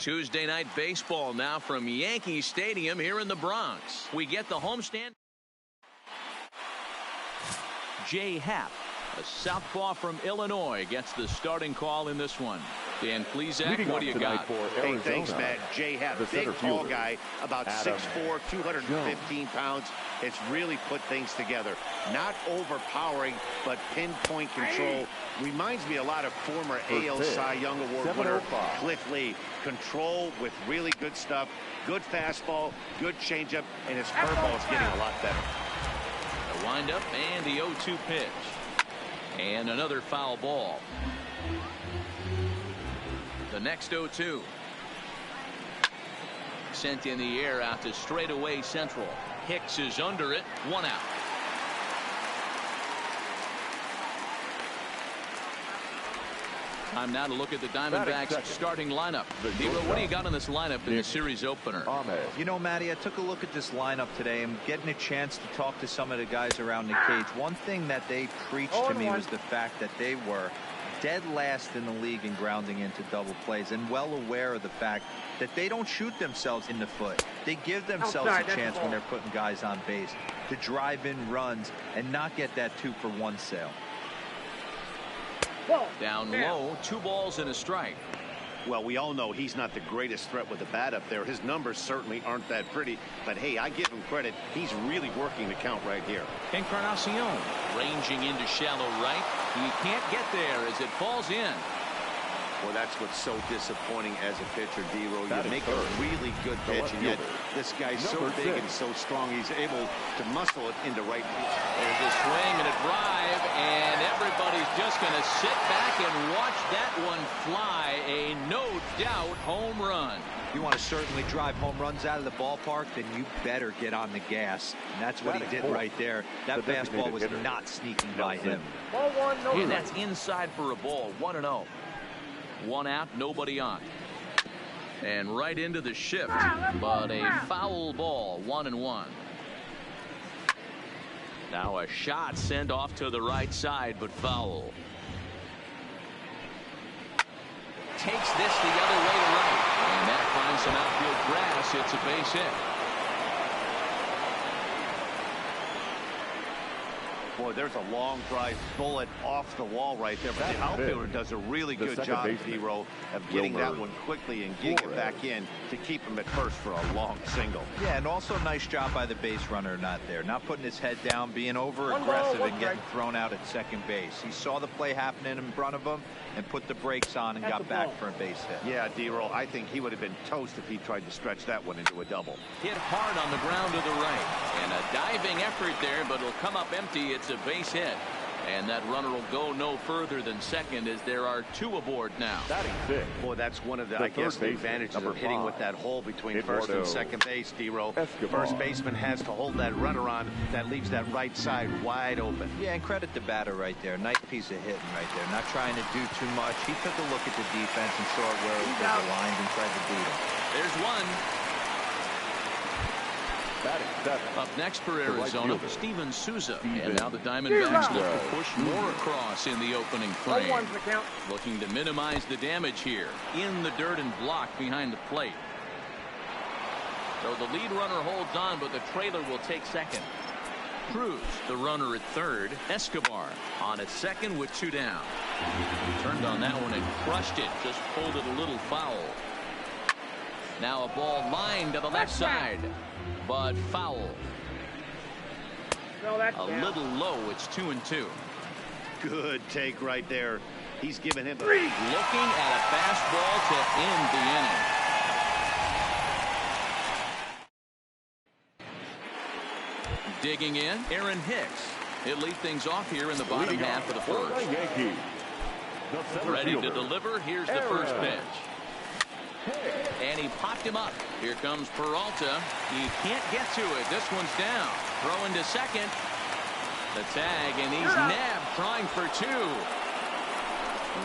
Tuesday night baseball now from Yankee Stadium here in the Bronx. We get the homestand. Jay Happ, a southpaw from Illinois, gets the starting call in this one. Dan Klezak, what do you got? Hey, thanks, Matt. Jay Happ, big, tall guy, about 6'4", 215 pounds. It's really put things together. Not overpowering, but pinpoint control. Reminds me a lot of former AL Cy Young Award winner Cliff Lee. Control with really good stuff. Good fastball, good changeup, and his curveball is getting a lot better. The windup and the 0-2 pitch. And another foul ball. The next 0-2. Sent in the air out to straightaway central. Hicks is under it. 1 out. Time now to look at the Diamondbacks starting lineup. Nero, what do you got on this lineup in the series opener? You know, Matty, I took a look at this lineup today and getting a chance to talk to some of the guys around the cage. One thing that they preached to me was the fact that they were dead last in the league in grounding into double plays, and well aware of the fact that they don't shoot themselves in the foot. They give themselves a chance when they're putting guys on base to drive in runs and not get that 2-for-1 sale. Down low, 2 balls and a strike. Well, we all know he's not the greatest threat with the bat up there. His numbers certainly aren't that pretty, but hey, I give him credit. He's really working the count right here. Encarnacion ranging into shallow right. He can't get there as it falls in. Well, that's what's so disappointing as a pitcher, D-Roll. You make a really good pitch, and yet this guy's so big and so strong, he's able to muscle it into right field. There's a swing and a drive, and everybody's just going to sit back and watch that one fly. A no-doubt home run. You want to certainly drive home runs out of the ballpark, then you better get on the gas. And that's what he did right there. That fastball was not sneaking by him. And that's inside for a ball. 1-0. 1 out, nobody on. And right into the shift, but a foul ball. 1-1. Now a shot sent off to the right side, but foul. Takes this the other way to right, and that finds some outfield grass. It's a base hit. Boy, there's a long drive bullet off the wall right there, but the outfielder does a really good job, D-Roll, of getting that one quickly and getting it back in to keep him at first for a long single. Yeah, and also a nice job by the base runner not there. Not putting his head down, being over-aggressive and getting thrown out at second base. He saw the play happening in front of him and put the brakes on and got back for a base hit. Yeah, D-Roll, I think he would have been toast if he tried to stretch that one into a double. Hit hard on the ground to the right, and a diving effort there, but it'll come up empty. It's a base hit, and that runner will go no further than second as there are 2 aboard now. Boy, that's one of the I guess the advantages of hitting with that hole between first and second base, D-Roll. First baseman has to hold that runner on. That leaves that right side wide open. Yeah, and credit the batter right there. Nice piece of hitting right there. Not trying to do too much. He took a look at the defense and saw where it was aligned and tried to beat him. There's one. Up next for Arizona, Steven Souza. And now the Diamondbacks look to push more across in the opening frame. Looking to minimize the damage here. In the dirt and block behind the plate. So the lead runner holds on, but the trailer will take second. Cruz, the runner at third. Escobar on at second with 2 down. Turned on that one and crushed it. Just pulled it a little foul. Now a ball lined to the left side, but foul. A little low. It's 2-2. Good take right there. He's giving him looking at a fastball to end the inning. Digging in, Aaron Hicks. He'll lead things off here in the bottom half of the first. Ready to deliver. Here's the first pitch. And he popped him up. Here comes Peralta. He can't get to it. This one's down. Throwing to second. The tag, and he's nabbed trying for 2.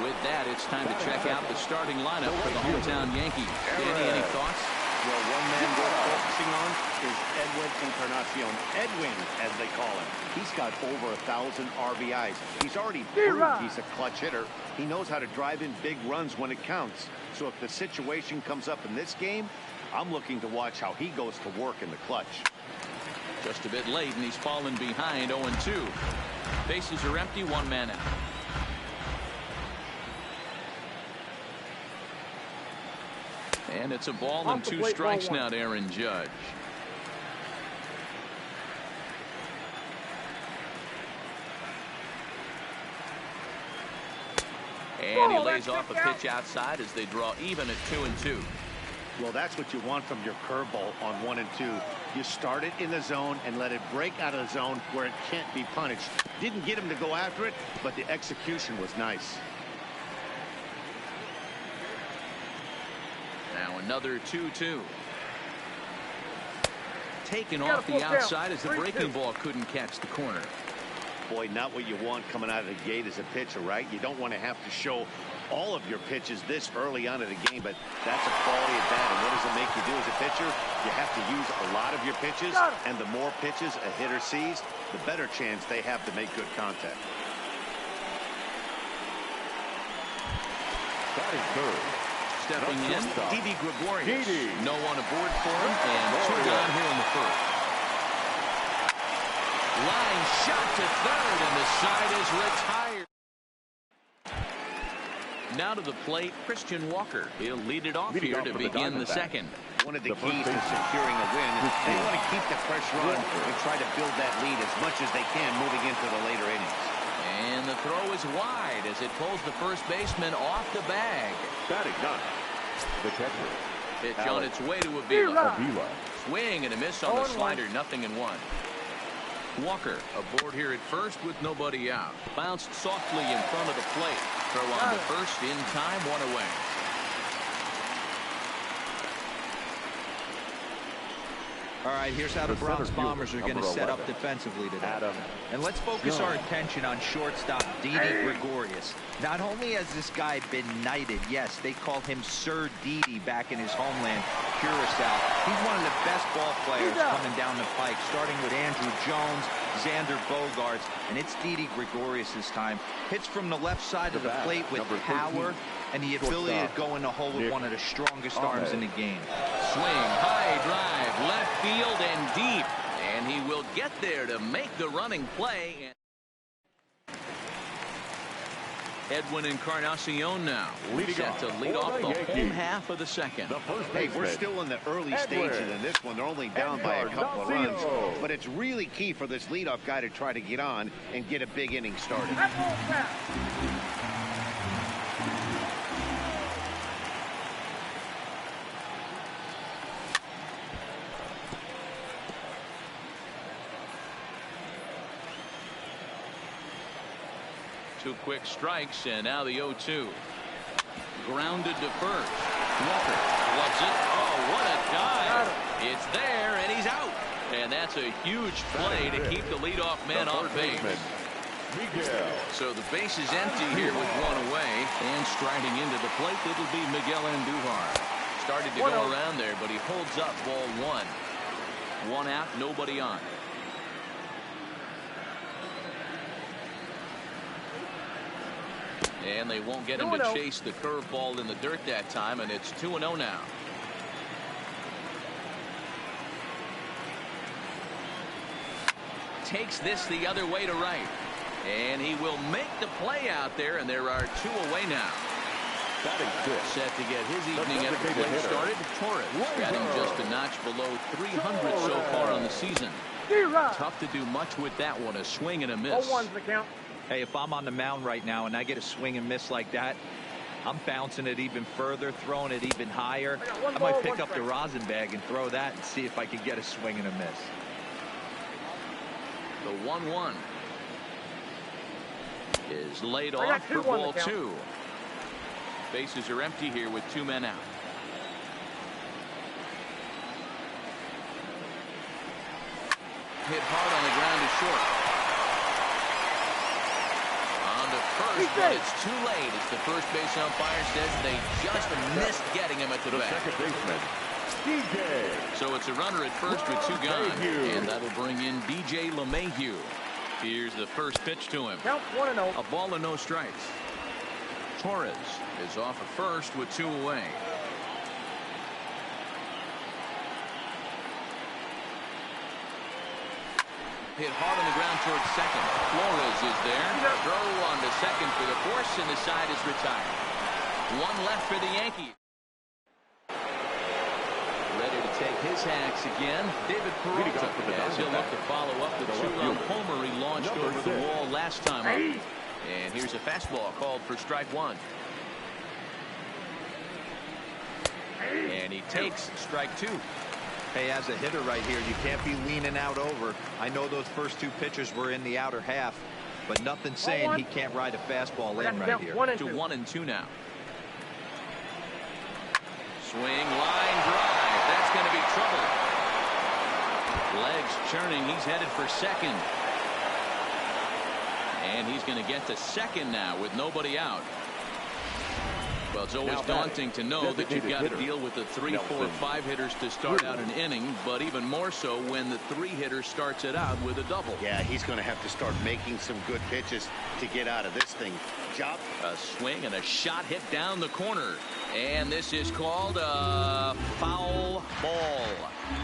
With that, it's time to check out the starting lineup for the hometown Yankees. Danny, any thoughts? Well, one man worth focusing on is Edwin Encarnacion. Edwin, as they call him. He's got over 1,000 RBIs. He's already proved he's a clutch hitter. He knows how to drive in big runs when it counts. So if the situation comes up in this game, I'm looking to watch how he goes to work in the clutch. Just a bit late, and he's fallen behind 0-2. Bases are empty, one man out. And it's a ball and 2 strikes now to Aaron Judge. And he lays off a pitch outside as they draw even at 2-2. Well, that's what you want from your curveball on 1 and 2. You start it in the zone and let it break out of the zone where it can't be punished. Didn't get him to go after it, but the execution was nice. Now another 2-2. Taken off the outside as the breaking ball couldn't catch the corner. Boy, not what you want coming out of the gate as a pitcher, right? You don't want to have to show all of your pitches this early on in the game, but that's a quality at bat. And what does it make you do as a pitcher? You have to use a lot of your pitches, and the more pitches a hitter sees, the better chance they have to make good contact. Batting third. Stepping in, Didi Gregorius. No one aboard for him, and 2 down here in the first. Line shot to third, and the side is retired. Now to the plate, Christian Walker. He'll lead it off here to begin the second. One of the keys to securing a win, they want to keep the pressure on and try to build that lead as much as they can moving into the later innings. And the throw is wide as it pulls the first baseman off the bag. Batting ninth, the catcher. Pitch on its way to Avila. Swing and a miss on the slider, 0-1. Walker aboard here at first with nobody out. Bounced softly in front of the plate. Throw on the first in time, 1 away. All right, here's how the Bronx Bombers are going to set up defensively today. And let's focus our attention on shortstop Didi Gregorius. Not only has this guy been knighted, yes, they call him Sir Didi back in his homeland, Curacao. He's one of the best ball players coming down the pike, starting with Andrew Jones, Xander Bogaerts, and it's Didi Gregorius' time. Hits from the left side of the plate with power and the ability to go in the hole with one of the strongest arms in the game. Swing, high drive, left field and deep. And he will get there to make the running play. Edwin Encarnacion now set to lead off the home half of the second. Hey, we're still in the early stages in this one. They're only down by a couple of runs. But it's really key for this leadoff guy to try to get on and get a big inning started. Two quick strikes, and now the 0-2. Grounded to first. Walker loves it. Oh, what a dive. It's there, and he's out. And that's a huge play to keep the leadoff man off base. So the base is empty here with 1 away. And striding into the plate, it'll be Miguel Andujar. Started to go around there, but he holds up ball 1. 1 out, nobody on. And they won't get him to chase the curveball in the dirt that time, and it's 2-0 now. Takes this the other way to right. And he will make the play out there, and there are 2 away now. Set to get his evening at the plate started. Torres batting just a notch below 300 so far on the season. Tough to do much with that one, a swing and a miss. 0-1's the count. Hey, if I'm on the mound right now and I get a swing and miss like that, I'm bouncing it even further, throwing it even higher. I might pick up the rosin bag and throw that and see if I can get a swing and a miss. The 1-1 is laid off for ball 2. Bases are empty here with 2 men out. Hit hard on the ground to short. First, but it's too late as the first base umpire says they just missed getting him at the bat. Second baseman, So it's a runner at first with 2 gone, and that'll bring in DJ LeMahieu. Here's the first pitch to him. Count 1-0. A ball and no strikes. Torres is off at first with 2 away. Hit hard on the ground towards second. Flores is there. Throw on to second for the force, and the side is retired. 1 left for the Yankees. Ready to take his hacks again. David Peralta, as he'll look to follow up the 2-run homer he launched over the wall last time up. And here's a fastball called for strike 1. And he takes strike 2. Hey, as a hitter right here, you can't be leaning out over. I know those first 2 pitches were in the outer half, but nothing saying he can't ride a fastball in right here. 1-2 now. Swing, line drive. That's going to be trouble. Legs churning. He's headed for second. And he's going to get to second now with nobody out. Well, it's always daunting to know that you've got to deal with the 3, 4, 5 hitters to start out an inning, but even more so when the 3 hitter starts it out with a double. Yeah, he's going to have to start making some good pitches to get out of this thing. Job. A swing and a shot hit down the corner. And this is called a foul ball.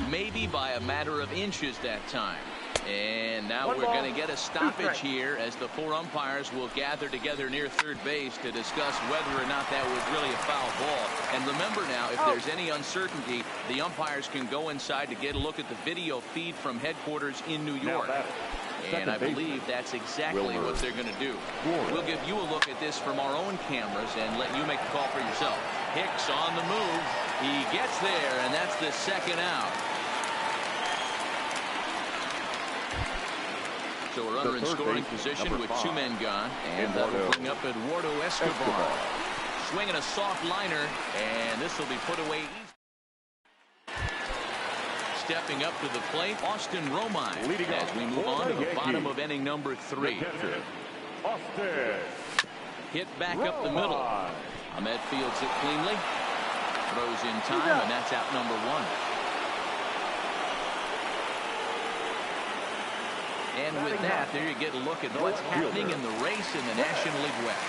Maybe by a matter of inches that time. And now we're going to get a stoppage here as the 4 umpires will gather together near third base to discuss whether or not that was really a foul ball. And remember now, if there's any uncertainty, the umpires can go inside to get a look at the video feed from headquarters in New York. And I believe that's exactly what they're going to do. We'll give you a look at this from our own cameras and let you make the call for yourself. Hicks on the move. He gets there, and that's the second out. So a runner in scoring position with 2 men gone, and that'll bring up Eduardo Escobar. Swinging a soft liner, and this will be put away easy. Stepping up to the plate, Austin Romine, as we move on to the bottom of inning number 3. Hit back up the middle. Ahmed fields it cleanly. Throws in time, and that's out number 1. And with that, there you get a look at what's happening in the race in the National League West.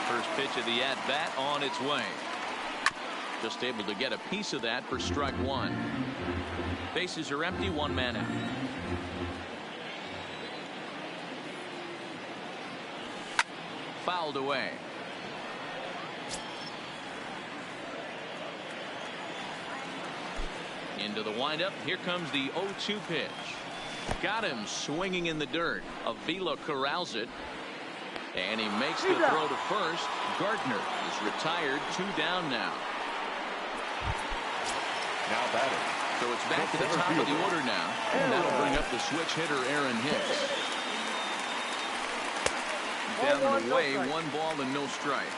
First pitch of the at-bat on its way. Just able to get a piece of that for strike 1. Bases are empty, 1 man out. Fouled away. Into the windup. Here comes the 0-2 pitch. Got him swinging in the dirt. Avila corrals it. And he makes the throw to first. Gardner is retired. 2 down now. Now batting. So it's back to the top of the order now. And that'll bring up the switch hitter, Aaron Hicks. Down and away. 1 ball and no strike.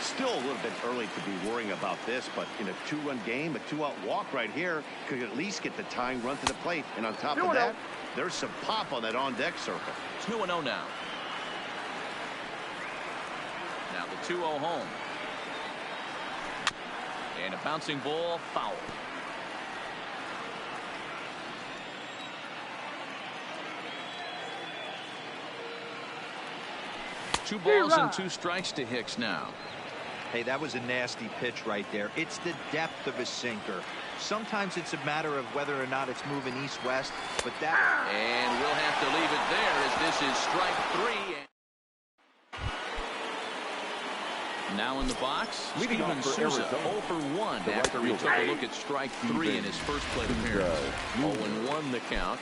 Still a little bit early to be worrying about this, but in a 2-run game, a 2-out walk right here could at least get the tying run to the plate. And on top of that, there's some pop on that on-deck circle. 2-0 now. Now the 2-0 home. And a bouncing ball, foul. Two balls and 2 strikes to Hicks now. Hey, that was a nasty pitch right there. It's the depth of a sinker. Sometimes it's a matter of whether or not it's moving east-west, but that... And we'll have to leave it there as this is strike 3. Now in the box, Steven Souza 0 for 1 after he took a look at strike 3 in his first plate appearance. 0-1 the count.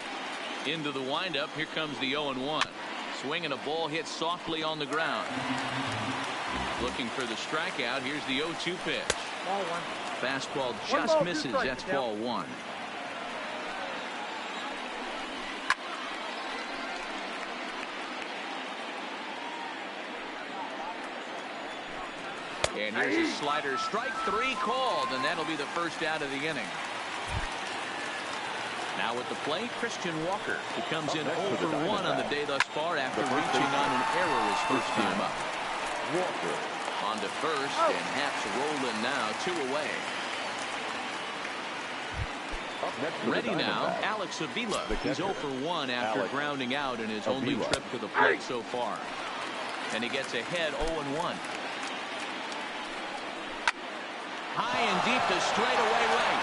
Into the windup, here comes the 0-1. Swinging a ball hit softly on the ground. Looking for the strikeout. Here's the 0-2 pitch. Ball 1. Fastball just misses. That's ball 1. And here's a slider. Strike 3 called, and that'll be the first out of the inning. Now at the plate, Christian Walker, who comes in 0 for 1 on the day thus far after reaching on an error his first time up. Walker. On to first, and Haps rolling now, 2 away. Ready now, Alex Avila. He's 0 for 1 after grounding out in his only trip to the plate so far. And he gets ahead 0-1. High and deep to straightaway right.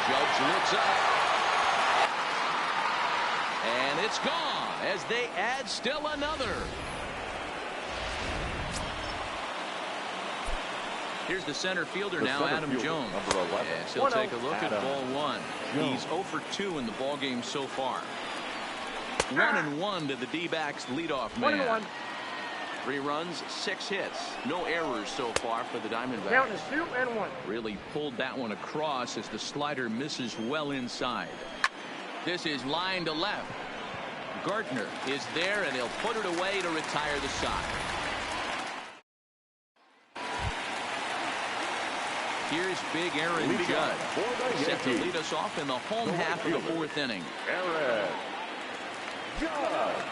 Judge looks up. And it's gone as they add still another. Here's the center fielder now, Adam Jones. Yes, he'll take a look at ball 1. He's 0 for 2 in the ball game so far. 1-1 to the D-backs leadoff man. 3 runs, 6 hits. No errors so far for the Diamondbacks. Count is 2-1. Really pulled that one across as the slider misses well inside. This is line to left. Gardner is there, and he'll put it away to retire the side. Here's big Aaron Judge, set to lead us off in the home half of the 4th inning. Aaron Judge.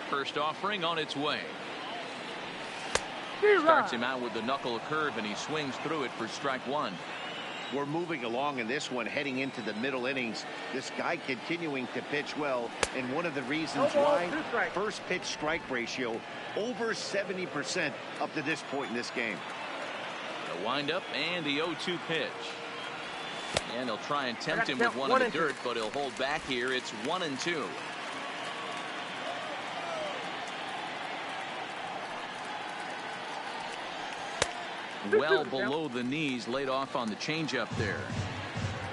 First offering on its way. Starts him out with the knuckle curve, and he swings through it for strike 1. We're moving along in this one, heading into the middle innings. This guy continuing to pitch well, and one of the reasons why, first pitch strike ratio over 70% up to this point in this game. The windup and the 0-2 pitch. And he'll try and tempt him with one in the dirt, but he'll hold back here. It's 1-2. Well below the knees, laid off on the changeup there.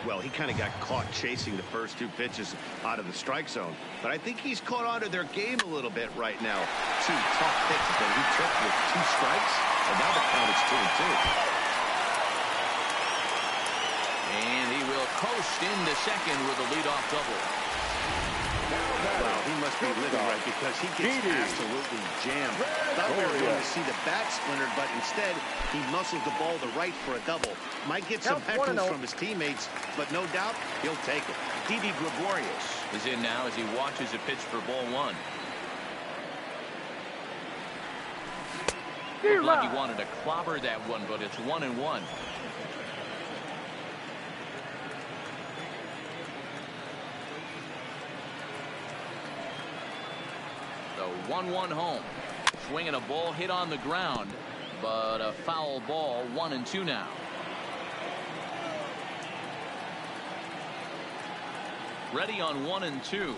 Well, he kind of got caught chasing the first 2 pitches out of the strike zone. But I think he's caught on to their game a little bit right now. 2 tough pitches that he took with 2 strikes, and now the count is 2-2. And he will coast into second with a leadoff double. Wow, he must be living right, because he gets absolutely jammed. Thought we were going to see the bat splintered, but instead he muscles the ball to right for a double. Might get some heckles from his teammates, but no doubt he'll take it. Didi Gregorius is in now as he watches a pitch for ball 1. Looked like he wanted to clobber that one, but it's 1-1. The 1-1 home. Swinging a ball hit on the ground, but a foul ball. 1-2 now. Ready on 1-2.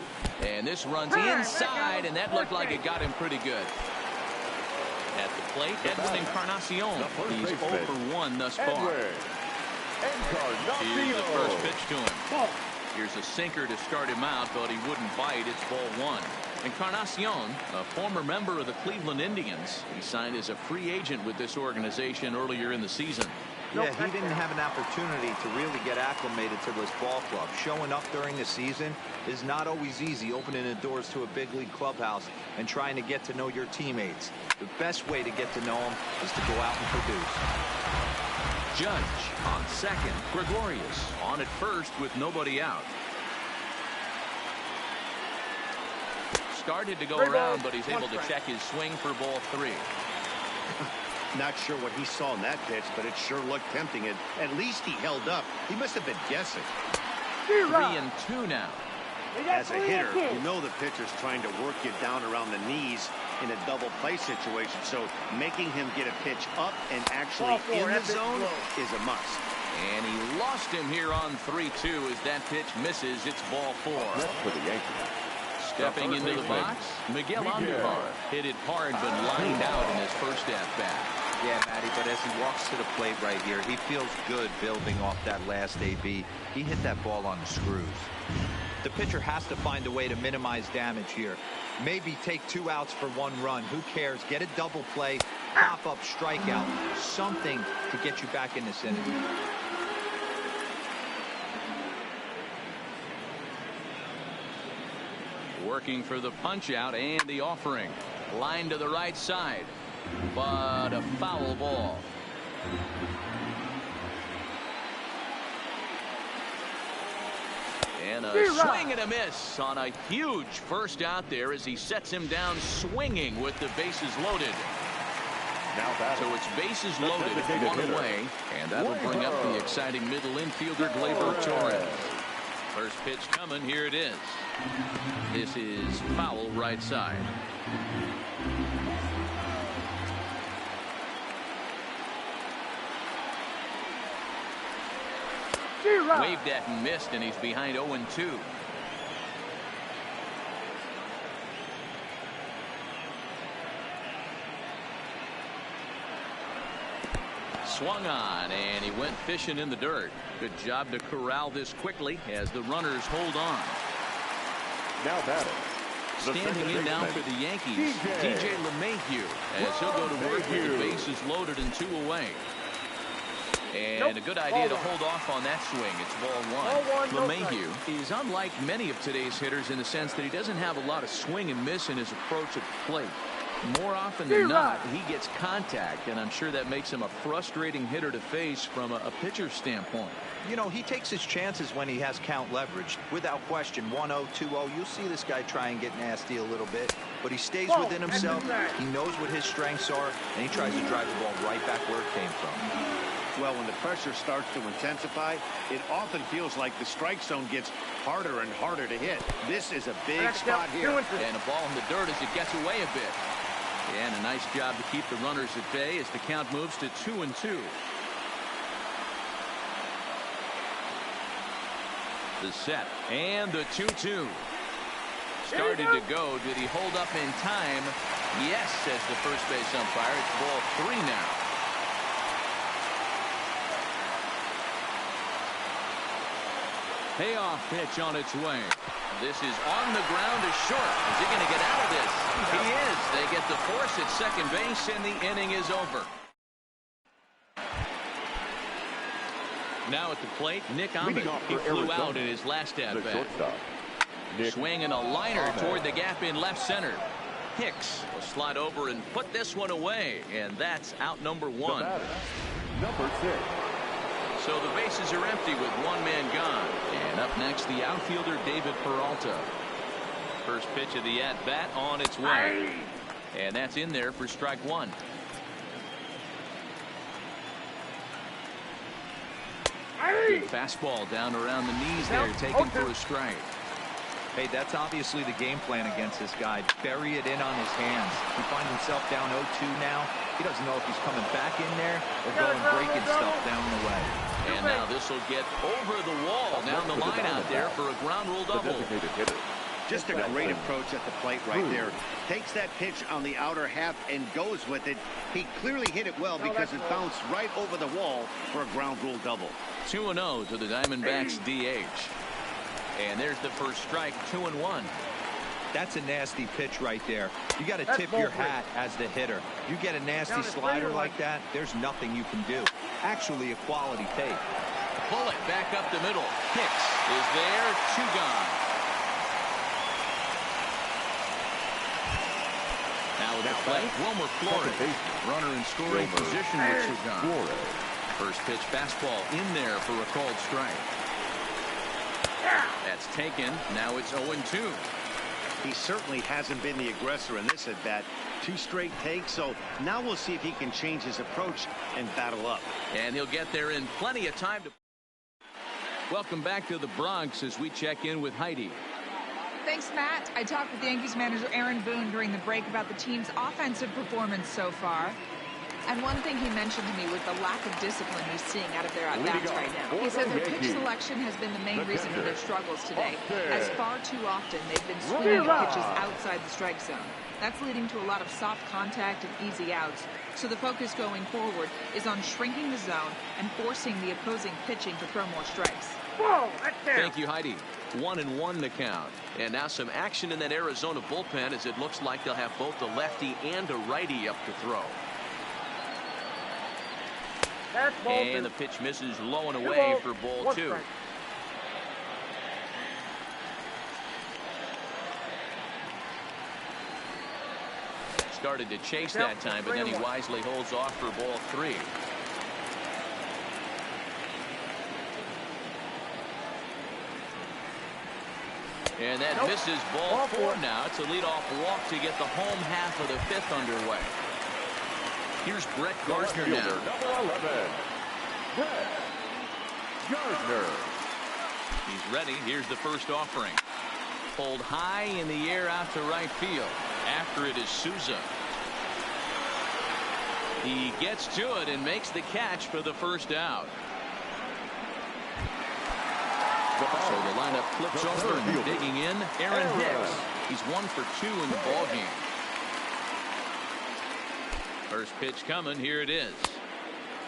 And this runs inside, and that looked like it got him pretty good. At the plate, Edwin Encarnacion. He's 0 for 1 thus far. Here's the first pitch to him. Here's a sinker to start him out, but he wouldn't bite. It's ball 1. Encarnacion, a former member of the Cleveland Indians. He signed as a free agent with this organization earlier in the season. Yeah, he didn't have an opportunity to really get acclimated to this ball club. Showing up during the season is not always easy, opening the doors to a big league clubhouse and trying to get to know your teammates. The best way to get to know them is to go out and produce. Judge on second. Gregorius on at first with nobody out. Started to go around, but he's able to check his swing for ball 3. Not sure what he saw in that pitch, but it sure looked tempting. And at least he held up. He must have been guessing. 3-2 now. As a hitter, you know the pitcher's trying to work you down around the knees in a double play situation. So making him get a pitch up and actually in the zone is a must. And he lost him here on 3-2 as that pitch misses. It's ball 4. That's for the Yankees. Stepping into the box, Miguel Andujar hit it hard, but lined out in his first at-bat. Yeah, Matty, but as he walks to the plate right here, he feels good building off that last AB. He hit that ball on the screws. The pitcher has to find a way to minimize damage here. Maybe take 2 outs for 1 run. Who cares? Get a double play, pop-up strikeout, something to get you back in this inning. Working for the punch out and the offering. Line to the right side, but a foul ball. And a swing and a miss on a huge first out there as he sets him down swinging with the bases loaded. So it's bases loaded, one away, and that'll bring up the exciting middle infielder Gleyber Torres. First pitch coming, here it is. This is foul right side. Waved at and missed, and he's behind 0-2. Swung on, and he went fishing in the dirt. Good job to corral this quickly as the runners hold on. Now batting. Standing in now for the Yankees, DJ LeMahieu, as he'll go to work with the bases loaded and 2 away. And a good idea to hold off on that swing. It's ball 1. LeMahieu is unlike many of today's hitters in the sense that he doesn't have a lot of swing and miss in his approach at the plate. More often than not, he gets contact, and I'm sure that makes him a frustrating hitter to face from a pitcher's standpoint. You know, he takes his chances when he has count leverage. Without question, 1-0, 2-0, you'll see this guy try and get nasty a little bit, but he stays within himself. He knows what his strengths are, and he tries to drive the ball right back where it came from. Well, when the pressure starts to intensify, it often feels like the strike zone gets harder and harder to hit. This is a big spot here. And a ball in the dirt as it gets away a bit. And a nice job to keep the runners at bay as the count moves to 2-2. The set and the 2-2. Started to go. Did he hold up in time? Yes, says the first base umpire. It's ball 3 now. Payoff pitch on its way. This is on the ground to short. Is he going to get out of this? He is. They get the force at second base, and the inning is over. Now at the plate, Nick Ahmed. He flew out in his last at-bat. Swinging a liner toward the gap in left center. Hicks will slide over and put this one away, and that's out number 1. Number 6. So the bases are empty with 1 man gone. And up next, the outfielder David Peralta. First pitch of the at-bat on its way. And that's in there for strike 1. Good fastball down around the knees there, taken for a strike. Hey, that's obviously the game plan against this guy. Bury it in on his hands. He finds himself down 0-2 now. He doesn't know if he's coming back in there or going breaking stuff down the way. And now this will get over the wall down the line out there for a ground rule double. Just a great approach at the plate right there. Takes that pitch on the outer half and goes with it. He clearly hit it well because it bounced right over the wall for a ground rule double. 2-0 to the Diamondbacks DH. And there's the first strike, 2-1. That's a nasty pitch right there. You got to tip your hat as the hitter. You get a nasty slider like that, there's nothing you can do. Actually, a quality take. Pull it back up the middle. Hicks is there, 2 gone. Now with the plate, Wilmer Flores. Runner in scoring position with 2 gone. First pitch fastball in there for a called strike. That's taken. Now it's 0-2. He certainly hasn't been the aggressor in this at bat. 2 straight takes, so now we'll see if he can change his approach and battle up. And he'll get there in plenty of time to. Welcome back to the Bronx as we check in with Heidi. Thanks, Matt. I talked with Yankees manager Aaron Boone during the break about the team's offensive performance so far. And one thing he mentioned to me was the lack of discipline he's seeing out of their at-bats right now. He said their pitch selection has been the main reason for their struggles today, as far too often they've been swinging at pitches outside the strike zone. That's leading to a lot of soft contact and easy outs. So the focus going forward is on shrinking the zone and forcing the opposing pitching to throw more strikes. Thank you, Heidi. 1-1 to count. And now some action in that Arizona bullpen as it looks like they'll have both a lefty and a righty up to throw. And the pitch misses low and away for ball 2. Started to chase that time, but then he wisely holds off for ball 3. And that misses ball 4 now. It's a leadoff walk to get the home half of the 5th underway. Here's Brett Gardner now. Number 11, Brett Gardner. He's ready. Here's the first offering. Pulled high in the air out to right field. After it is Souza. He gets to it and makes the catch for the first out. So the lineup flips over and digging in. Aaron Hicks. He's 1 for 2 in the ballgame. First pitch coming. Here it is.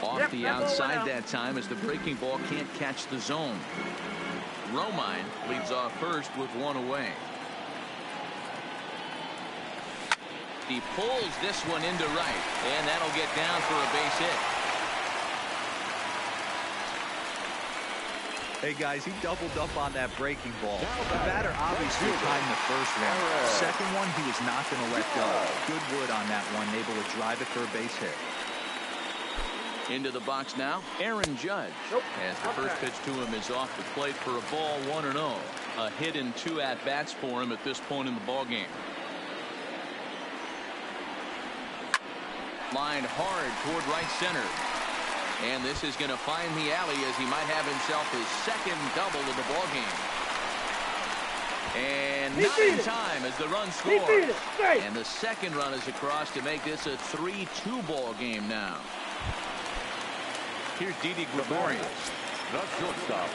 Off the outside that time as the breaking ball can't catch the zone. Romine leads off first with 1 away. He pulls this one into right, and that'll get down for a base hit. Hey guys, he doubled up on that breaking ball. The batter obviously timed the first one. Second one, he was not going to let go. Good wood on that one, able to drive it for a base hit. Into the box now, Aaron Judge. As the first pitch to him is off the plate for a ball, 1-0. A hit in 2 at-bats for him at this point in the ballgame. Lined hard toward right center. And this is going to find the alley as he might have himself his second double of the ballgame. And not in time as the run scores. And the second run is across to make this a 3-2 ball game now. Here's Didi Gregorius. The shortstop,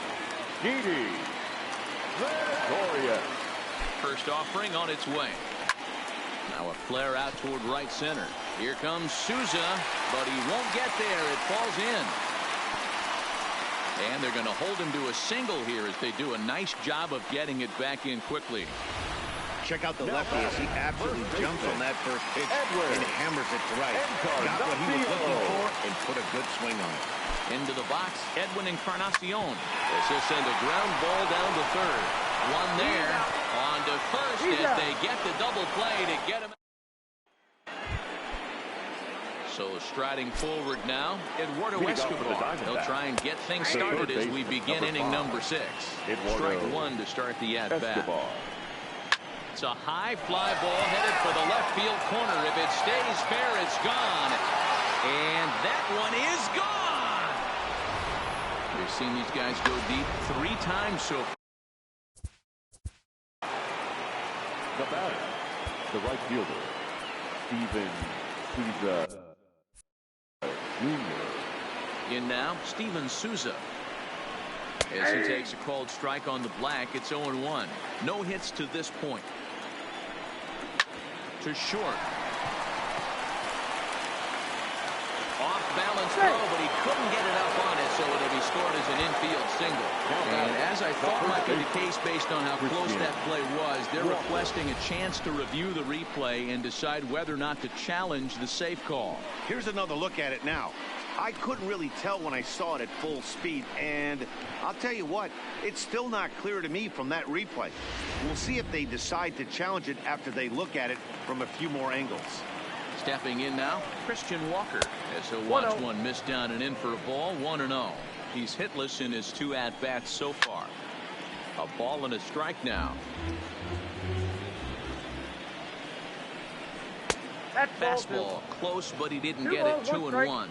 Didi Gregorius. First offering on its way. Now a flare out toward right center. Here comes Souza, but he won't get there. It falls in. And they're going to hold him to a single here as they do a nice job of getting it back in quickly. Check out the lefty as he absolutely jumps on that first pitch and hammers it to right. Got what he was looking for and put a good swing on it. Into the box, Edwin Encarnacion. This will send a ground ball down to third. One there. On to first as they get the double play to get him. So striding forward now, Eduardo Escobar. He'll try and get things started as we begin inning number 6. Strike 1 to start the at-bat. It's a high fly ball headed for the left field corner. If it stays fair, it's gone. And that one is gone. We've seen these guys go deep 3 times so far. The batter, the right fielder, Steven Souza Jr. In now, Steven Souza. As he takes a called strike on the black, it's 0-1. No hits to this point. To short. Off balance throw, but he couldn't get it up on it, so it'll be scored as an infield single. And as I thought might be the case based on how close that play was, they're requesting a chance to review the replay and decide whether or not to challenge the safe call. Here's another look at it now. I couldn't really tell when I saw it at full speed, and I'll tell you what, it's still not clear to me from that replay. We'll see if they decide to challenge it after they look at it from a few more angles. Stepping in now, Christian Walker, as he'll watch one miss down and in for a ball, 1-0. He's hitless in his 2 at-bats so far. A ball and a strike now. Fastball close, but he didn't get it. 2-1.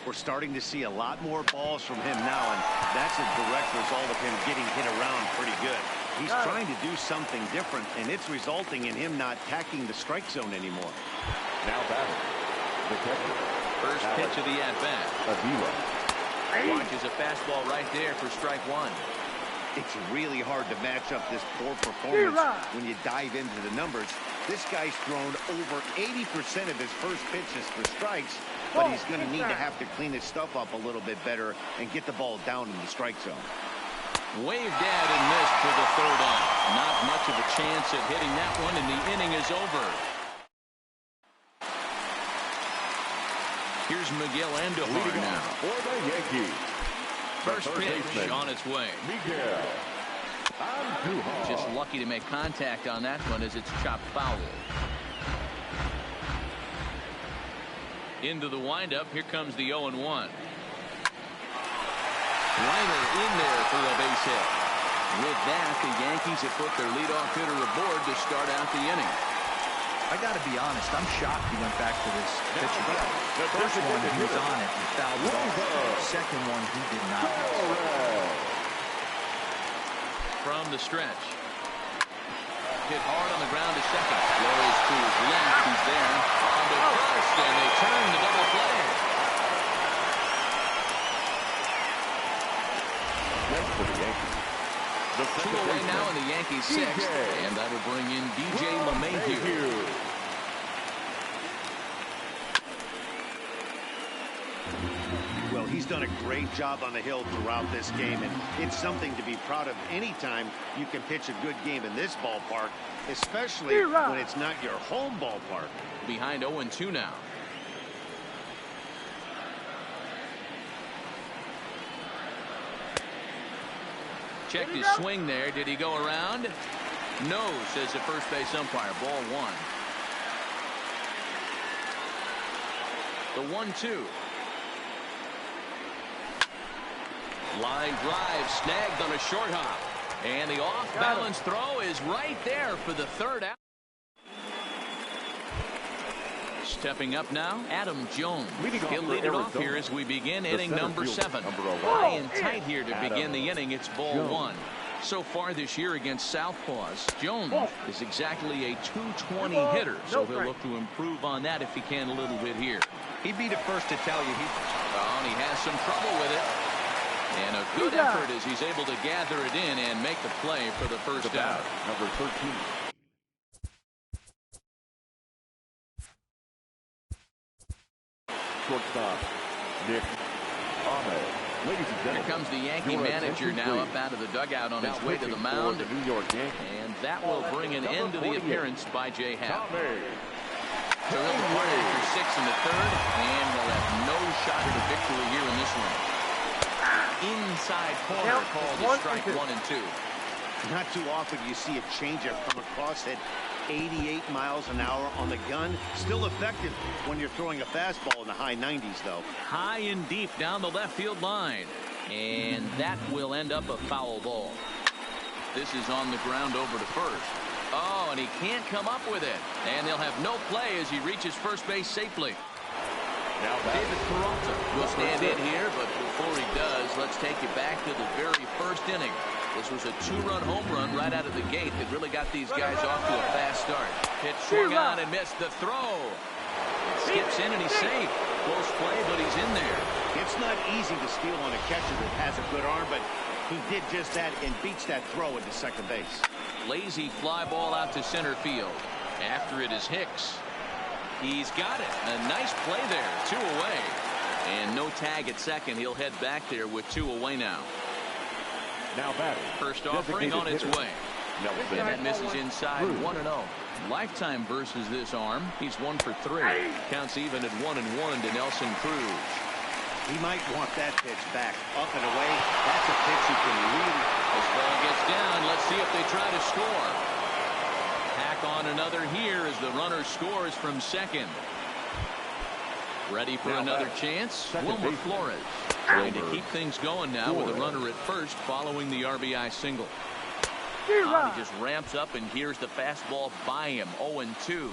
We're starting to see a lot more balls from him now, and that's a direct result of him getting hit around pretty good. He's trying to do something different, and it's resulting in him not tacking the strike zone anymore. Now batting, the catcher. First pitch of the at-bat. Watches a fastball right there for strike 1. It's really hard to match up this poor performance when you dive into the numbers. This guy's thrown over 80% of his first pitches for strikes, but he's going to need to have to clean his stuff up a little bit better and get the ball down in the strike zone. Waved at and missed for the 3rd out. Not much of a chance at hitting that one, and the inning is over. Here's Miguel Andujar now. For the Yankees. First pitch on its way. Miguel Andujar. Just lucky to make contact on that one as it's chopped foul. Into the windup. Here comes the 0-1. Liner in there for a base hit. With that, the Yankees have put their leadoff hitter aboard to start out the inning. I got to be honest, I'm shocked he went back to this pitch again. The first one, he was on it and fouled it off. The second one, he did not. From the stretch. Hit hard on the ground to second. Blows to his left. He's there. On to first, and they turn the double play. That's for the Yankees. Two away now in the Yankees sixth, and that would bring in DJ LeMahieu. Well, he's done a great job on the hill throughout this game, and it's something to be proud of anytime you can pitch a good game in this ballpark, especially when it's not your home ballpark. Behind 0-2 now. Checked his swing there. Did he go around? No, says the first base umpire. Ball one. The 1-2. Line drive snagged on a short hop. And the off-balance throw is right there for the third out. Stepping up now, Adam Jones. He'll lead it off here as we begin inning number 7. High and tight here to begin the inning. It's ball one. So far this year against Southpaws, Jones is exactly a .220 hitter, so he'll look to improve on that if he can a little bit here. He'd be the first to tell you and he has some trouble with it. And a good effort as he's able to gather it in and make the play for the first out. Number 13. Shortstop, Nick Ahmed. Ladies and gentlemen, here comes the Yankee manager now up out of the dugout on his way to the mound. New York Yankees. And that will bring an end to the appearance by Jay Happ. Terrell departed after 6 in the third, and will have no shot at a victory here in this one. Inside corner called a strike 1 and 2. Not too often you see a changeup come across at 88 miles an hour on the gun. Still effective when you're throwing a fastball in the high 90s, though. High and deep down the left field line. And that will end up a foul ball. This is on the ground over to first. Oh, and he can't come up with it. And they'll have no play as he reaches first base safely. Now David Peralta will stand in here, but before he does, let's take you back to the very first inning. This was a 2-run home run right out of the gate that really got these guys off to a fast start. Pitch swung on and missed the throw. Skips in and he's safe. Close play, but he's in there. It's not easy to steal on a catcher that has a good arm, but he did just that and beats that throw into second base. Lazy fly ball out to center field. After it is Hicks. He's got it. A nice play there. 2 away. And no tag at second. He'll head back there with 2 away now. Now batting. First offering on its way. And that misses inside. 1-0. Lifetime versus this arm. He's 1 for 3. Counts even at 1-1 to Nelson Cruz. He might want that pitch back. Up and away. That's a pitch you can really. This ball gets down. Let's see if they try to score. Hack on another here as the runner scores from second. Ready for another chance. Wilmer Flores trying to keep things going now with a runner at first following the RBI single. He just ramps up and here's the fastball by him. 0-2.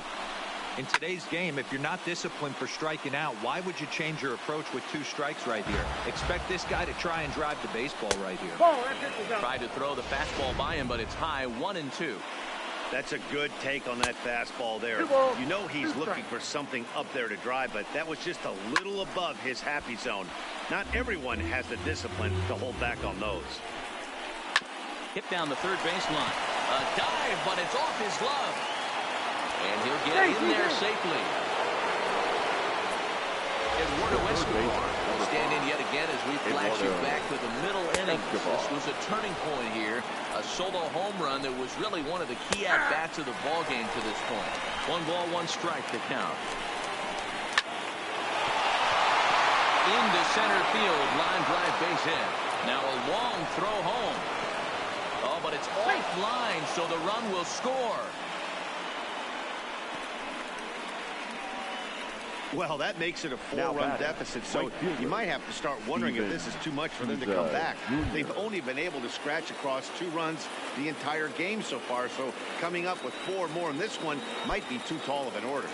In today's game, if you're not disciplined for striking out, why would you change your approach with 2 strikes right here? Expect this guy to try and drive the baseball right here. Tried to throw the fastball by him, but it's high. 1-2. That's a good take on that fastball there. You know he's looking for something up there to drive, but that was just a little above his happy zone. Not everyone has the discipline to hold back on those. Hit down the third baseline. A dive, but it's off his glove. And he'll get in there safely. Eduardo Escobar will stand in yet again as we flash you back to the middle innings. This was a turning point here. A solo home run that was really one of the key at-bats of the ball game to this point. 1 ball, 1 strike to count. Into center field, line drive base hit. Now a long throw home. Oh, but it's offline, so the run will score. Well, that makes it a 4-run deficit, so you might have to start wondering if this is too much for them to come back. They've only been able to scratch across 2 runs the entire game so far, so coming up with 4 more in this one might be too tall of an order.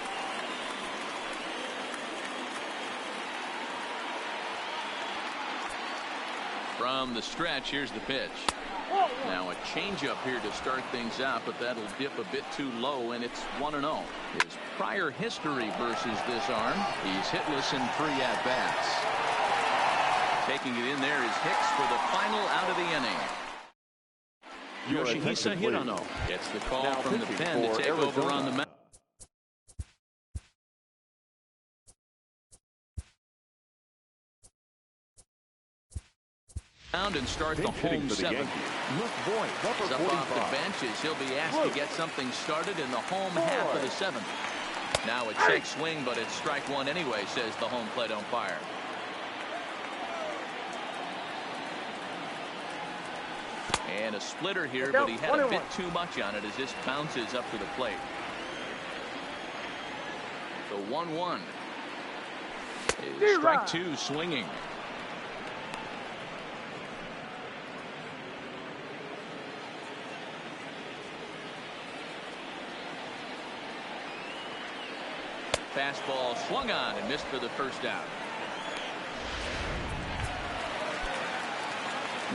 From the stretch, here's the pitch. Now a changeup here to start things out, but that'll dip a bit too low, and it's 1-0. His prior history versus this arm, he's hitless in 3 at-bats. Taking it in there is Hicks for the final out of the inning. Yoshihisa Hirano gets the call from the pen to take over on the mound. And start the home 7th. He's up off the benches. He'll be asked to get something started in the home half of the 7th. Now a check swing, but it's strike 1 anyway, says the home plate umpire. And a splitter here, but he had a bit too much on it as this bounces up to the plate. The 1-1. Strike 2 swinging. Fastball swung on and missed for the first out.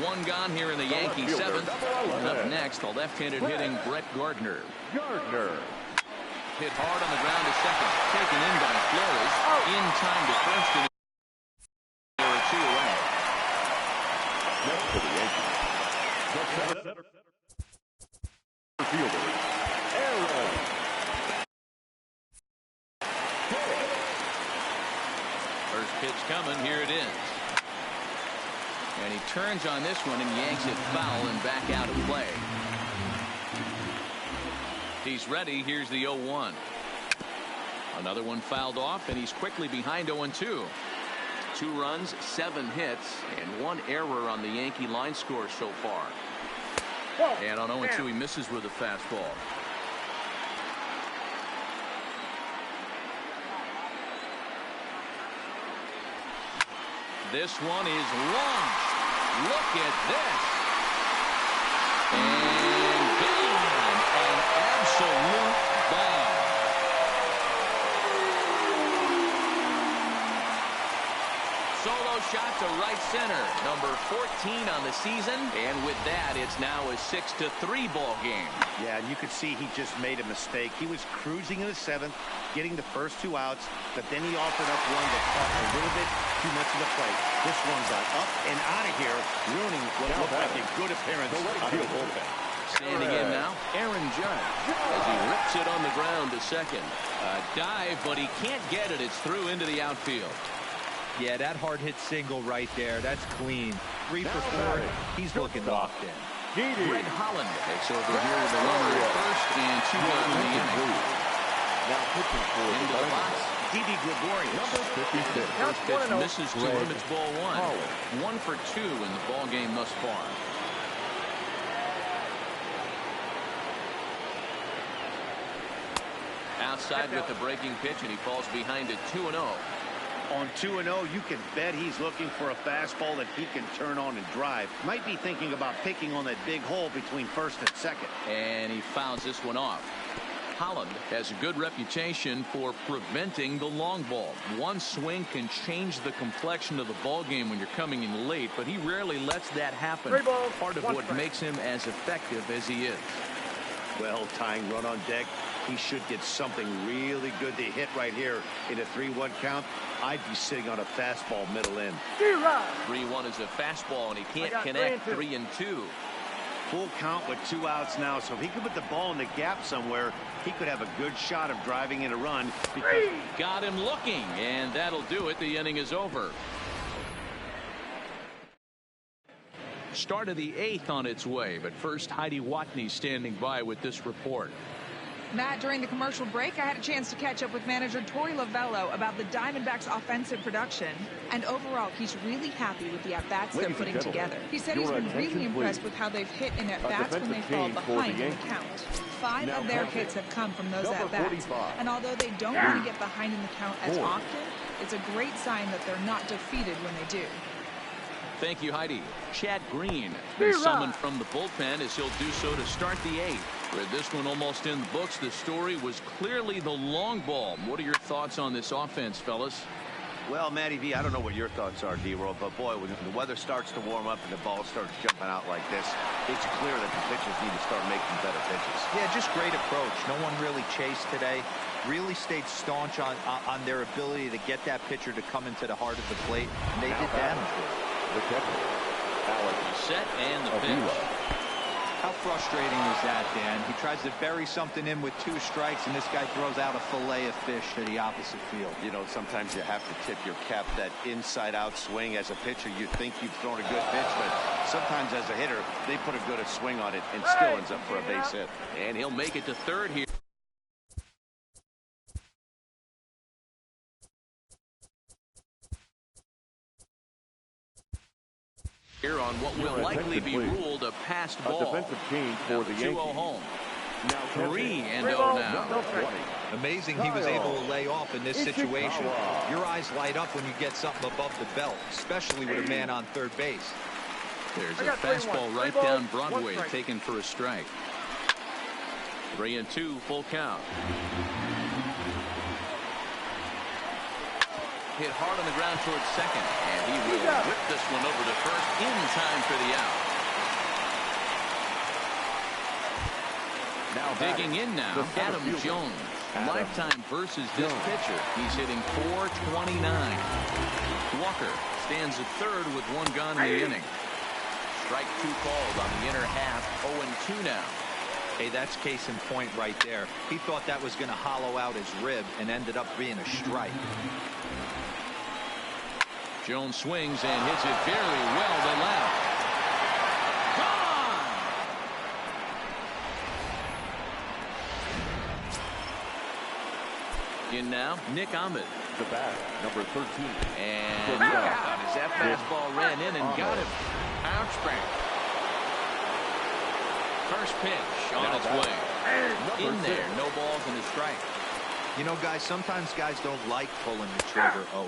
1 gone here in the Yankee 7th. Up next, the left-handed hitting Brett Gardner. Hit hard on the ground to second. Taken in by Flores. In time to first. And there are 2 away. Next for the Yankees. Fielder, Aaron. First pitch coming. Here it is. And he turns on this one and yanks it foul and back out of play. He's ready. Here's the 0-1. Another one fouled off, and he's quickly behind 0-2. 2 runs, 7 hits, and 1 error on the Yankee line score so far. And on 0-2, he misses with a fastball. This one is launched. Look at this. And gone. An absolute bomb. Solo shot to right center. Number 14 on the season. And with that, it's now a 6-3 ball game. Yeah, and you could see he just made a mistake. He was cruising in the 7th, getting the first 2 outs, but then he offered up one that caught a little bit too much of the plate. This one got up and out of here, ruining what looked like a good appearance out of the bullpen. Standing in now, Aaron Judge, as he rips it on the ground to second. A dive, but he can't get it. It's through into the outfield. Yeah, that hard hit single right there. That's clean. 3 for 4. He's looking locked in. Greg Holland takes over here with the runner at first and 2 out in the inning. Now pitching for into the box, D.B. Gregorius. Number 56. First pitch misses to him. It's ball 1. 1 for 2 in the ball game thus far. Outside with the breaking pitch, and he falls behind at 2-0. On 2-0, you can bet he's looking for a fastball that he can turn on and drive. Might be thinking about picking on that big hole between first and second. And he fouls this one off. Holland has a good reputation for preventing the long ball. One swing can change the complexion of the ball game when you're coming in late, but he rarely lets that happen. Part of what makes him as effective as he is. Well, tying run on deck. He should get something really good to hit right here in a 3-1 count. I'd be sitting on a fastball middle in. 3-1 is a fastball, and he can't connect. 3-2. Full count with 2 outs now, so if he could put the ball in the gap somewhere, he could have a good shot of driving in a run. Got him looking, and that'll do it. The inning is over. Start of the 8th on its way, but first Heidi Watney standing by with this report. Matt, during the commercial break, I had a chance to catch up with manager Torey Lovello about the Diamondbacks' offensive production. And overall, he's really happy with the at-bats they're putting together. He said he's been really impressed with how they've hit in at-bats when they fall behind in the count. 5 of their hits have come from those at-bats. And although they don't want to get behind in the count as often, it's a great sign that they're not defeated when they do. Thank you, Heidi. Chad Green been summoned from the bullpen as he'll do so to start the 8th. With this one almost in the books, the story was clearly the long ball. What are your thoughts on this offense, fellas? Well, Matty V, I don't know what your thoughts are, D-Roll, but boy, when the weather starts to warm up and the ball starts jumping out like this, it's clear that the pitchers need to start making better pitches. Yeah, just great approach. No one really chased today. Really stayed staunch on their ability to get that pitcher to come into the heart of the plate, and they did damage with it. The catcher, Alex. Set and the pitch. How frustrating is that, Dan? He tries to bury something in with 2 strikes, and this guy throws out a fillet of fish to the opposite field. You know, sometimes you have to tip your cap. That inside-out swing as a pitcher, you think you've thrown a good pitch, but sometimes as a hitter, they put a good swing on it and still ends up for a base hit. And he'll make it to third here. Here on what will likely be ruled a passed ball. A defensive change for the Yankees. 2-0 home. Now 3-0 now. Amazing he was able to lay off in this situation. Your eyes light up when you get something above the belt, especially with a man on third base. There's a fastball right down Broadway, taken for a strike. 3-2, full count. Hit hard on the ground towards second, and he will whip this one over to first in time for the out. Now digging in now, Adam Jones. Lifetime versus this pitcher. He's hitting .429. Walker stands at third with 1 gone in the inning. Strike 2 called on the inner half. 0-2 now. Hey, that's case in point right there. He thought that was going to hollow out his rib and ended up being a strike. Jones swings and hits it fairly well to left. Gone! In now, Nick Ahmed. The bat, number 13. And God, as that fastball ran in and got him. Ouch bang. First pitch on its way. In there, no balls and a strike. You know, guys, sometimes guys don't like pulling the trigger 0-0.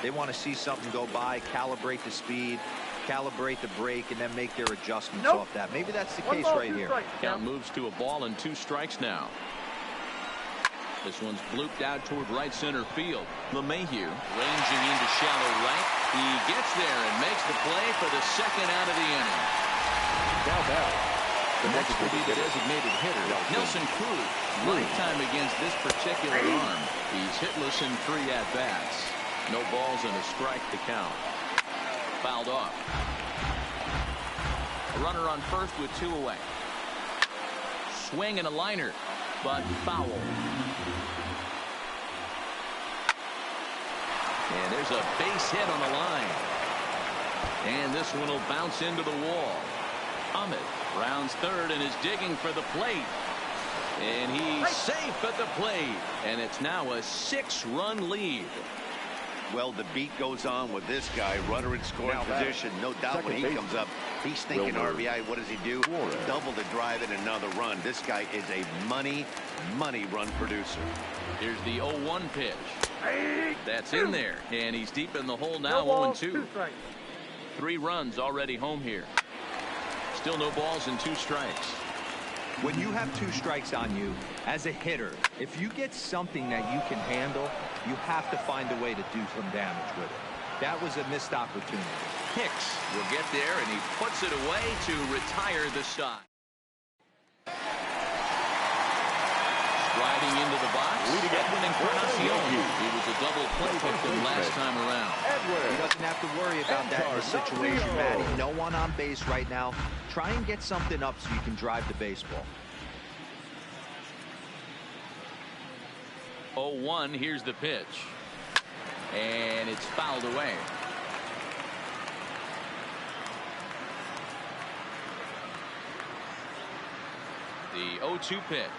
They want to see something go by, calibrate the speed, calibrate the break, and then make their adjustments off that. Maybe that's the case right here. Count moves to a ball and 2 strikes now. This one's blooped out toward right center field. LeMahieu ranging into shallow right. He gets there and makes the play for the second out of the inning. The next will be the designated hitter, Nelson Cruz. Lifetime against this particular arm. He's hitless in 3 at-bats. No balls and a strike to count. Fouled off. A runner on first with 2 away. Swing and a liner, but foul. And there's a base hit on the line. And this one will bounce into the wall. Ahmed rounds third and is digging for the plate. And he's safe at the plate. And it's now a 6-run lead. Well, the beat goes on with this guy, runner in scoring position. No doubt when he comes up, he's thinking RBI. What does he do? Double to drive in another run. This guy is a money run producer. Here's the 0-1 pitch. That's in there, and he's deep in the hole now. 0-2. 3 runs already home here. Still no balls and 2 strikes. When you have 2 strikes on you, as a hitter, if you get something that you can handle, you have to find a way to do some damage with it. That was a missed opportunity. Hicks will get there, and he puts it away to retire the side. Striding into the box, Edwin Encarnacion. He was a double play victim last time around. He doesn't have to worry about that in the situation, Matty. No one on base right now. Try and get something up so you can drive the baseball. 0-1, here's the pitch. And it's fouled away. The 0-2 pitch.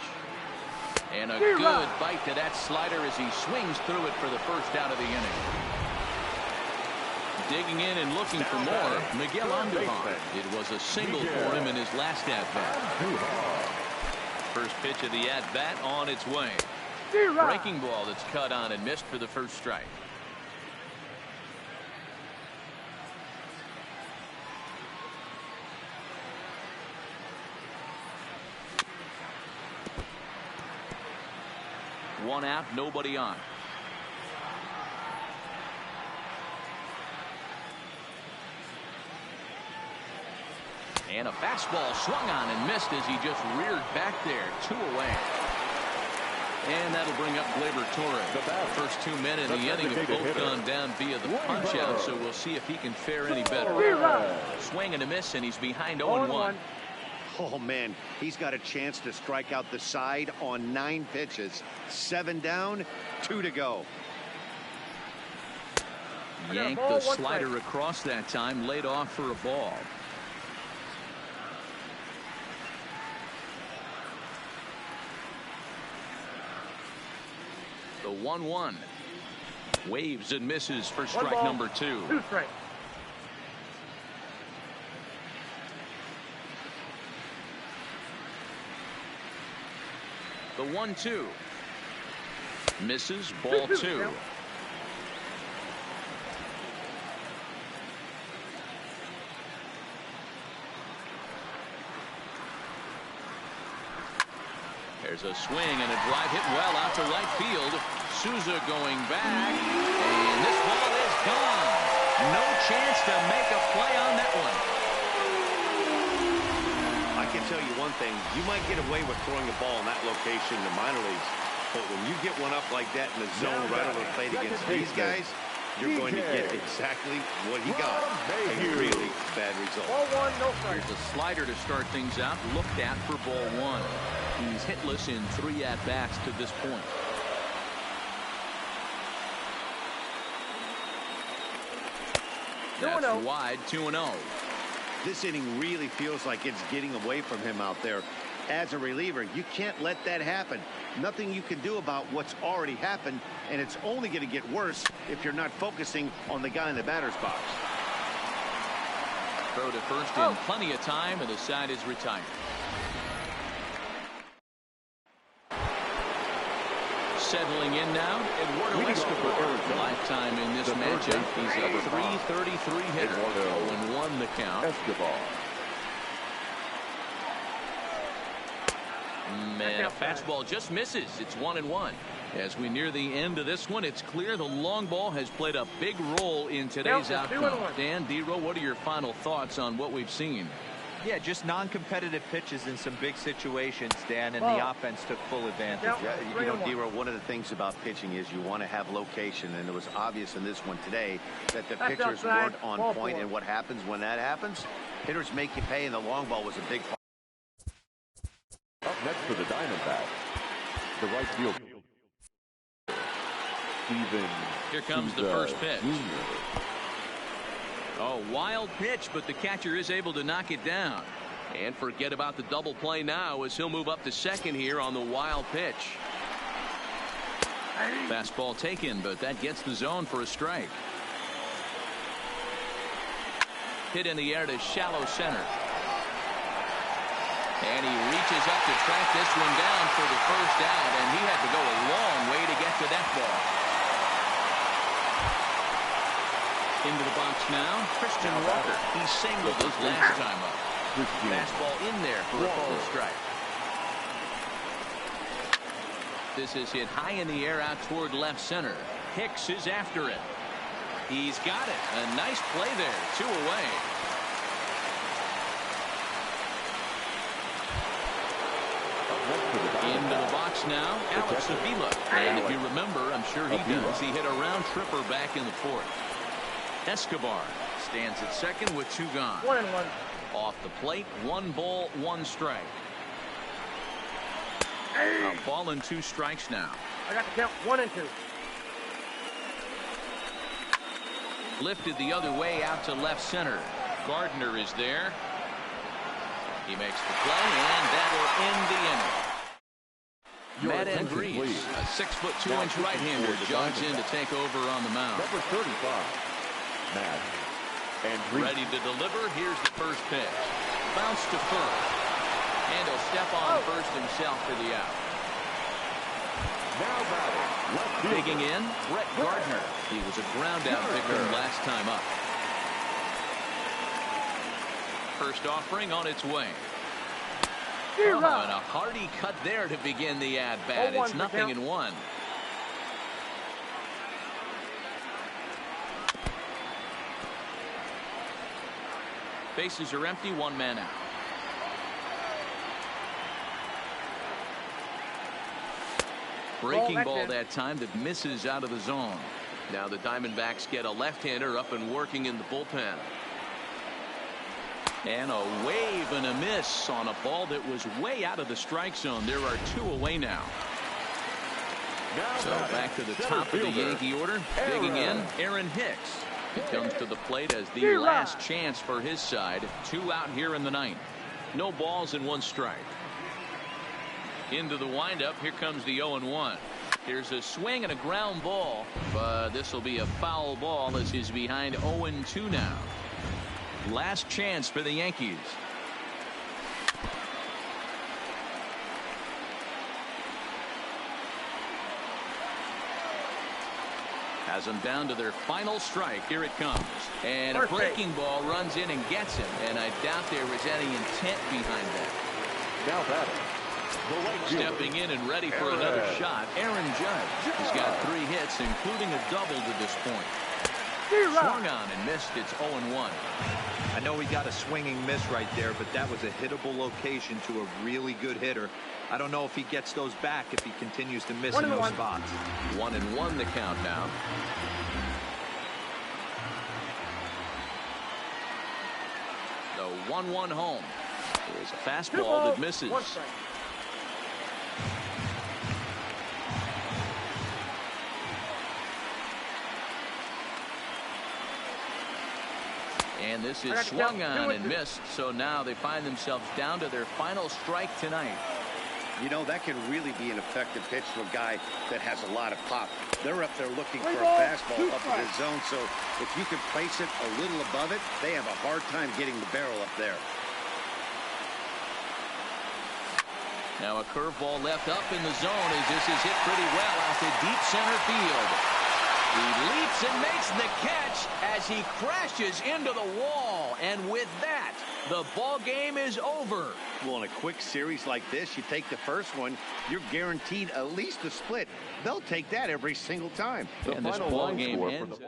And a good bite to that slider as he swings through it for the first out of the inning. Digging in and looking for more, Miguel Andujar. It was a single for him in his last at-bat. First pitch of the at-bat on its way. Breaking ball that's cut on and missed for the first strike. One out, nobody on. And a fastball swung on and missed as he just reared back there. 2 away. And that'll bring up Gleyber Torres. The first 2 men in the inning have both gone down via the punch out, so we'll see if he can fare any better. Swing and a miss, and he's behind 0-1. Oh, man, he's got a chance to strike out the side on 9 pitches. 7 down, 2 to go. Yanked the slider across that time, laid off for a ball. The 1-1. Waves and misses for strike number 2. 2 strikes. The 1-2. Misses, ball 2. There's a swing and a drive hit well out to right field. Souza going back, and this ball is gone. No chance to make a play on that one. I can tell you one thing. You might get away with throwing a ball in that location in the minor leagues, but when you get one up like that in the zone right over the plate against these guys, you're going to get exactly what he got. A really bad result. Ball 1, no strike. Here's a slider to start things out. Looked at for ball 1. He's hitless in 3 at-bats to this point. That's wide, 2-0. This inning really feels like it's getting away from him out there. As a reliever, you can't let that happen. Nothing you can do about what's already happened, and it's only going to get worse if you're not focusing on the guy in the batter's box. Throw to first in plenty of time, and the side is retired. Settling in now, Eduardo Escobar. Lifetime in this matchup. He's a .333 hitter. 0-1 the count. Escobar. Man, a fastball just misses. It's 1-1. As we near the end of this one, it's clear the long ball has played a big role in today's outcome. Dan, D-Row, what are your final thoughts on what we've seen? Yeah, just non-competitive pitches in some big situations, Dan, and the offense took full advantage. Yeah, you know, D-Row, one of the things about pitching is you want to have location, and it was obvious in this one today that the pitchers weren't on point, and what happens when that happens? Hitters make you pay, and the long ball was a big part. Up next for the Diamondbacks, the right field. Here comes the first pitch. Oh, wild pitch, but the catcher is able to knock it down. And forget about the double play now as he'll move up to second here on the wild pitch. Fastball taken, but that gets the zone for a strike. Hit in the air to shallow center. And he reaches up to track this one down for the first out, and he had to go a long way to get to that ball. Into the box now, Christian Walker. He singled his last time up. Fastball in there for a full strike. This is hit high in the air out toward left center. Hicks is after it. He's got it. A nice play there. 2 away. Into the box now, Alex Avila. And if you remember, I'm sure he does, he hit a round tripper back in the 4th. Escobar stands at second with 2 gone. 1-1. Off the plate, 1 ball, 1 strike. A ball and 2 strikes now. I got to count 1 and 2. Lifted the other way out to left center. Gardner is there. He makes the play, and that will end the inning. Matt Andrees, a 6'2" right-hander, jogs in to take over on the mound. Number 35, Matt Andrees. Ready to deliver. Here's the first pitch. Bounce to first. And he'll step on first himself for the out. Now batting, left fielder. Digging in, Brett Gardner. He was a ground-out picker last time up. First offering on its way. Oh, and a hearty cut there to begin the at-bat. It's 0-1. Bases are empty, one man out. Breaking ball that time that misses out of the zone. Now the Diamondbacks get a left-hander up and working in the bullpen. And a wave and a miss on a ball that was way out of the strike zone. There are two away now. So back to the top of the Yankee order. Digging in, Aaron Hicks. He comes to the plate as the last chance for his side. 2 out here in the ninth. No balls and 1 strike. Into the windup. Here comes the 0-1. Here's a swing and a ground ball, but this will be a foul ball as he's behind 0-2 now. Last chance for the Yankees. Has them down to their final strike. Here it comes. And a breaking ball runs in and gets him. And I doubt there was any intent behind that. Now batting, stepping in and ready for another shot, Aaron Judge. He's got 3 hits, including a double to this point. Swung on and missed. It's 0-1. I know he got a swinging miss right there, but that was a hittable location to a really good hitter. I don't know if he gets those back if he continues to miss in those spots. 1-1 the count now. The 1-1 home. There's a fastball that misses. And this is swung on and missed, so now they find themselves down to their final strike tonight. You know, that can really be an effective pitch to a guy that has a lot of pop. They're up there looking for a fastball up in the zone, so if you can place it a little above it, they have a hard time getting the barrel up there. Now a curveball left up in the zone as this is hit pretty well out to deep center field. He leaps and makes the catch as he crashes into the wall. And with that, the ball game is over. Well, in a quick series like this, you take the first one, you're guaranteed at least a split. They'll take that every single time. And this ball game ends.